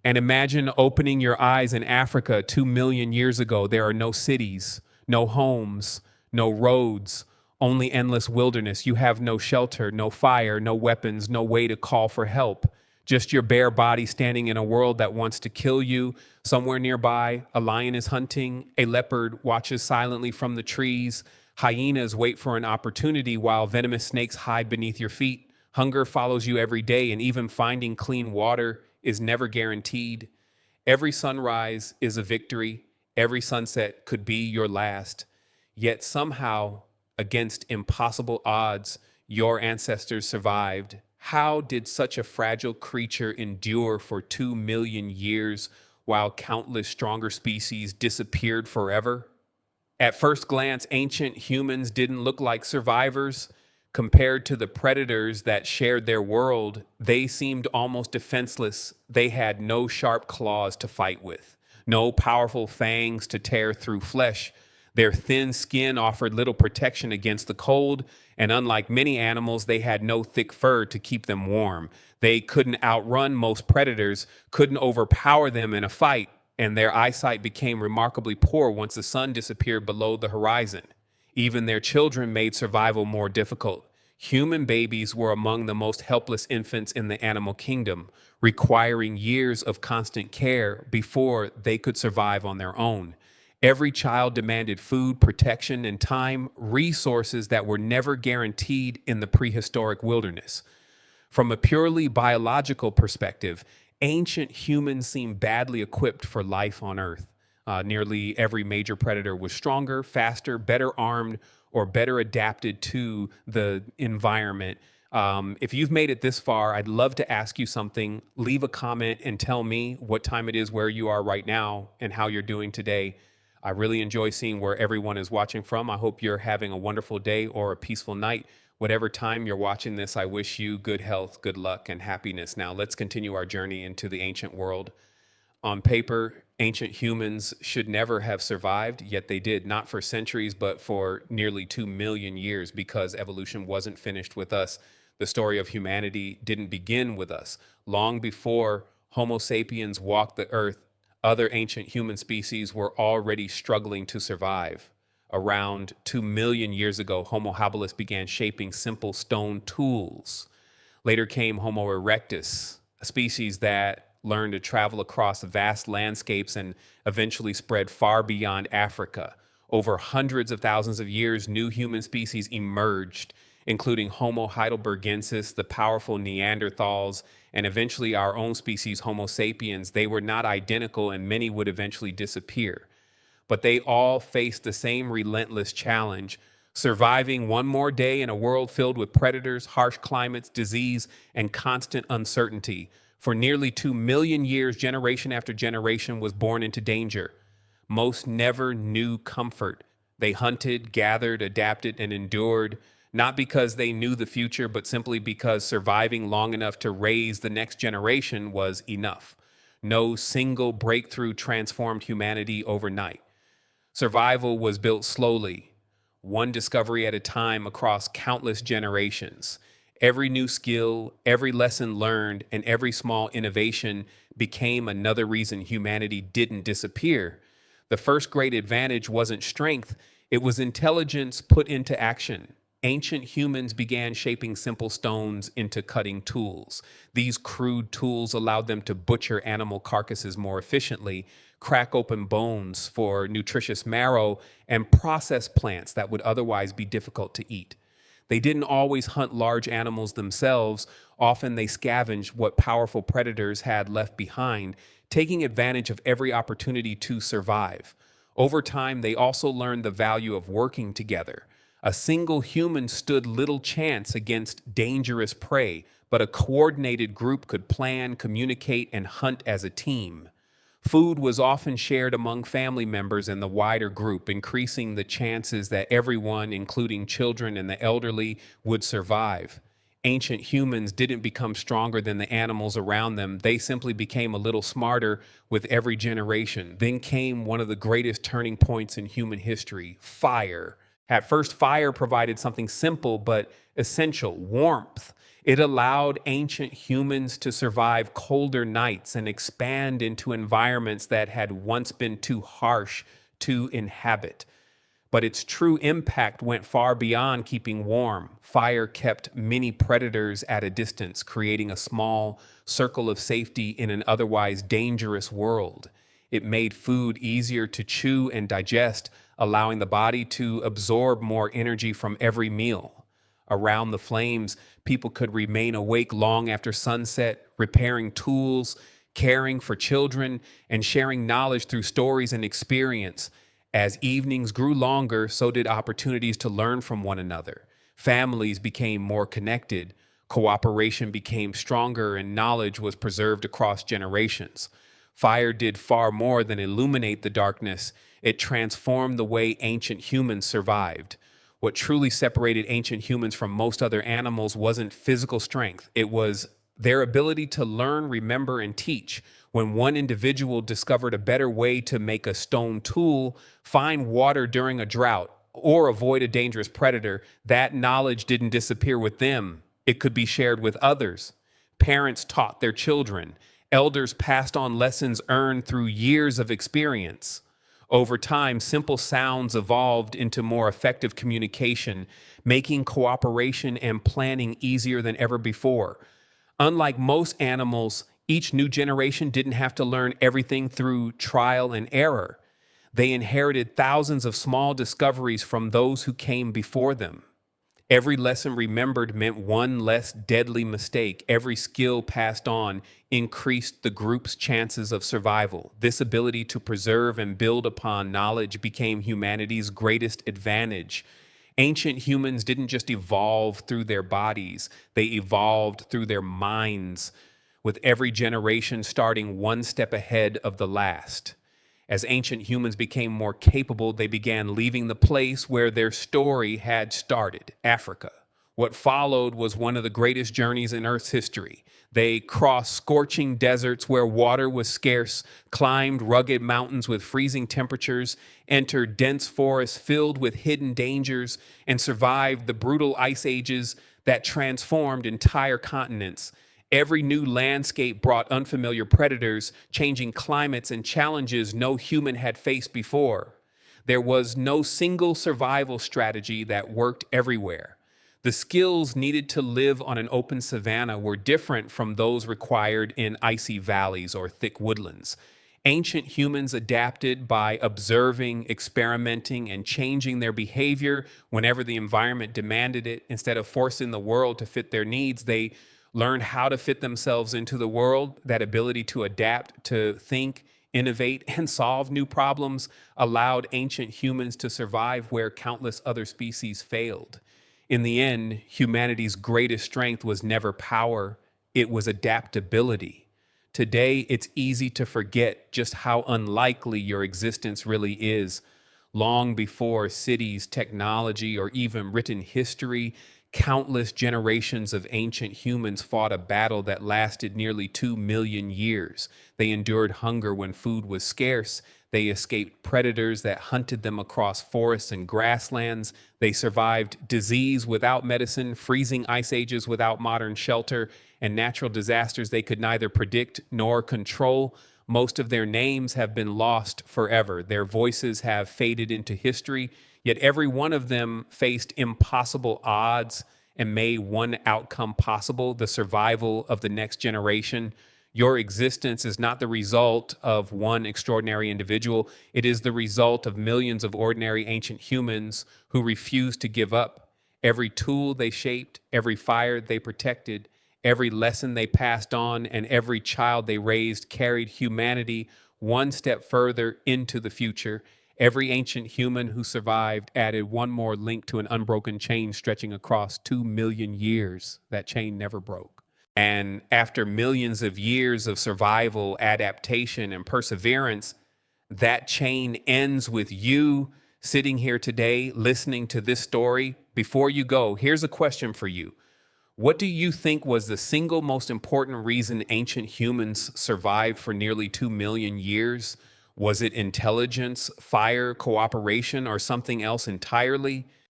And imagine opening your eyes in Africa 2 million years ago. There are no cities, no homes, no roads, only endless wilderness. You have no shelter, no fire, no weapons, no way to call for help. Just your bare body standing in a world that wants to kill you. Somewhere nearby, a lion is hunting, a leopard watches silently from the trees, hyenas wait for an opportunity while venomous snakes hide beneath your feet. Hunger follows you every day, and even finding clean water is never guaranteed. Every sunrise is a victory, every sunset could be your last. Yet somehow, against impossible odds, your ancestors survived. How did such a fragile creature endure for 2 million years while countless stronger species disappeared forever? At first glance, ancient humans didn't look like survivors. Compared to the predators that shared their world, they seemed almost defenseless. They had no sharp claws to fight with, no powerful fangs to tear through flesh. Their thin skin offered little protection against the cold, and unlike many animals, they had no thick fur to keep them warm. They couldn't outrun most predators, couldn't overpower them in a fight, and their eyesight became remarkably poor once the sun disappeared below the horizon. Even their children made survival more difficult. Human babies were among the most helpless infants in the animal kingdom, requiring years of constant care before they could survive on their own. Every child demanded food, protection, and time, resources that were never guaranteed in the prehistoric wilderness. From a purely biological perspective, ancient humans seemed badly equipped for life on Earth. Nearly every major predator was stronger, faster, better armed, or better adapted to the environment. If you've made it this far, I'd love to ask you something. Leave a comment and tell me what time it is where you are right now and how you're doing today. I really enjoy seeing where everyone is watching from. I hope you're having a wonderful day or a peaceful night. Whatever time you're watching this, I wish you good health, good luck, and happiness. Now, let's continue our journey into the ancient world. On paper, ancient humans should never have survived, yet they did, not for centuries, but for nearly 2 million years, because evolution wasn't finished with us. The story of humanity didn't begin with us. Long before Homo sapiens walked the earth, other ancient human species were already struggling to survive. Around 2 million years ago, Homo habilis began shaping simple stone tools. Later came Homo erectus, a species that learned to travel across vast landscapes and eventually spread far beyond Africa. Over hundreds of thousands of years, new human species emerged, including Homo heidelbergensis, the powerful Neanderthals, and eventually our own species, Homo sapiens. They were not identical, and many would eventually disappear. But they all faced the same relentless challenge: surviving one more day in a world filled with predators, harsh climates, disease, and constant uncertainty. For nearly 2 million years, generation after generation was born into danger. Most never knew comfort. They hunted, gathered, adapted, and endured, not because they knew the future, but simply because surviving long enough to raise the next generation was enough. No single breakthrough transformed humanity overnight. Survival was built slowly, one discovery at a time across countless generations. Every new skill, every lesson learned, and every small innovation became another reason humanity didn't disappear. The first great advantage wasn't strength, it was intelligence put into action. Ancient humans began shaping simple stones into cutting tools. These crude tools allowed them to butcher animal carcasses more efficiently, crack open bones for nutritious marrow, and process plants that would otherwise be difficult to eat. They didn't always hunt large animals themselves. Often they scavenged what powerful predators had left behind, taking advantage of every opportunity to survive. Over time, they also learned the value of working together. A single human stood little chance against dangerous prey, but a coordinated group could plan, communicate, and hunt as a team. Food was often shared among family members and the wider group, increasing the chances that everyone, including children and the elderly, would survive. Ancient humans didn't become stronger than the animals around them. They simply became a little smarter with every generation. Then came one of the greatest turning points in human history: fire. At first, fire provided something simple but essential: warmth. It allowed ancient humans to survive colder nights and expand into environments that had once been too harsh to inhabit. But its true impact went far beyond keeping warm. Fire kept many predators at a distance, creating a small circle of safety in an otherwise dangerous world. It made food easier to chew and digest, allowing the body to absorb more energy from every meal. Around the flames, people could remain awake long after sunset, repairing tools, caring for children, and sharing knowledge through stories and experience. As evenings grew longer, so did opportunities to learn from one another. Families became more connected, cooperation became stronger, and knowledge was preserved across generations. Fire did far more than illuminate the darkness. It transformed the way ancient humans survived. What truly separated ancient humans from most other animals wasn't physical strength. It was their ability to learn, remember, and teach. When one individual discovered a better way to make a stone tool, find water during a drought, or avoid a dangerous predator, that knowledge didn't disappear with them. It could be shared with others. Parents taught their children. Elders passed on lessons earned through years of experience. Over time, simple sounds evolved into more effective communication, making cooperation and planning easier than ever before. Unlike most animals, each new generation didn't have to learn everything through trial and error. They inherited thousands of small discoveries from those who came before them. Every lesson remembered meant one less deadly mistake. Every skill passed on increased the group's chances of survival. This ability to preserve and build upon knowledge became humanity's greatest advantage. Ancient humans didn't just evolve through their bodies, they evolved through their minds, with every generation starting one step ahead of the last. As ancient humans became more capable, they began leaving the place where their story had started, Africa. What followed was one of the greatest journeys in Earth's history. They crossed scorching deserts where water was scarce, climbed rugged mountains with freezing temperatures, entered dense forests filled with hidden dangers, and survived the brutal ice ages that transformed entire continents. Every new landscape brought unfamiliar predators, changing climates and challenges no human had faced before. There was no single survival strategy that worked everywhere. The skills needed to live on an open savanna were different from those required in icy valleys or thick woodlands. Ancient humans adapted by observing, experimenting, and changing their behavior whenever the environment demanded it. Instead of forcing the world to fit their needs, they learned how to fit themselves into the world. That ability to adapt, to think, innovate, and solve new problems allowed ancient humans to survive where countless other species failed. In the end, humanity's greatest strength was never power, it was adaptability. Today, it's easy to forget just how unlikely your existence really is. Long before cities, technology, or even written history, countless generations of ancient humans fought a battle that lasted nearly 2 million years. They endured hunger when food was scarce. They escaped predators that hunted them across forests and grasslands. They survived disease without medicine, freezing ice ages without modern shelter, and natural disasters they could neither predict nor control. Most of their names have been lost forever. Their voices have faded into history, yet every one of them faced impossible odds and made one outcome possible: the survival of the next generation. Your existence is not the result of one extraordinary individual. It is the result of millions of ordinary ancient humans who refused to give up. Every tool they shaped, every fire they protected, every lesson they passed on, and every child they raised carried humanity one step further into the future. Every ancient human who survived added one more link to an unbroken chain stretching across 2 million years. That chain never broke. And after millions of years of survival, adaptation, and perseverance, that chain ends with you sitting here today, listening to this story. Before you go, here's a question for you. What do you think was the single most important reason ancient humans survived for nearly 2 million years? Was it intelligence, fire, cooperation, or something else entirely?